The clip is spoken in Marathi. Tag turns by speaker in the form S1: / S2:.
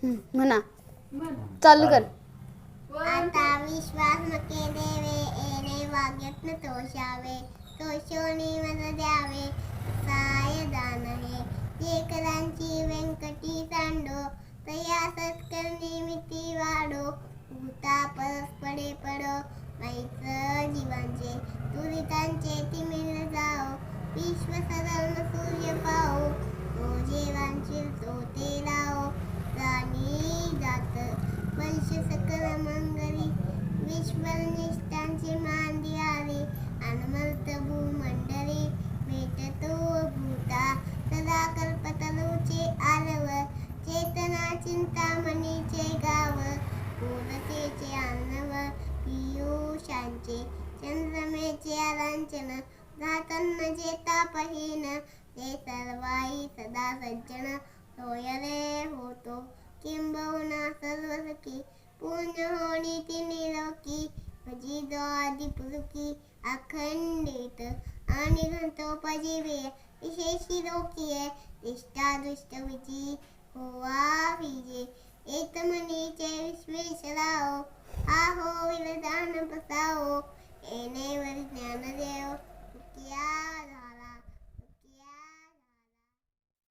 S1: म्हणा चालू कर.
S2: आता विश्वास नके देवे येणे वाग्यत्न तोषावे तोषोनी मज द्यावे साय दान हे जे करांची व्यंकटी सांडो तया सत्कर निमित्ती वाढो भूता परस्परे पडो मैत्र जीवांचे दुरितांचे तिमिर जाओ विश्व सदन सूर्य पाओ तो जेवांचे तो ते लाओ प्राणी जात वंश सकल मंगली विश्वनिष्ठांची मांदी आली अनुमंत भूमंडळी भेटतो भूता सदा कल्पतरूचे आलव चेतना चिंतामणीचे गाव पूर्णतेचे अन्नव पियुषांचे चंद्रमेचे आलांचन जातन्न जेता पहिन ते सर्वाई सदा सज्जन सोयरे होतो किंबहुना सर्वसुखी पुण्य होणी ती निरोकी भजिदो आदि पुरुकी अखंडित आणि घंटोपजीवे विशेषी रोकीये निष्ठा दुष्ट विजी होवा विजे एकमनीचे विश्वेश्वराओ आहो विरदान बसाओ येणे वर ज्ञानदेव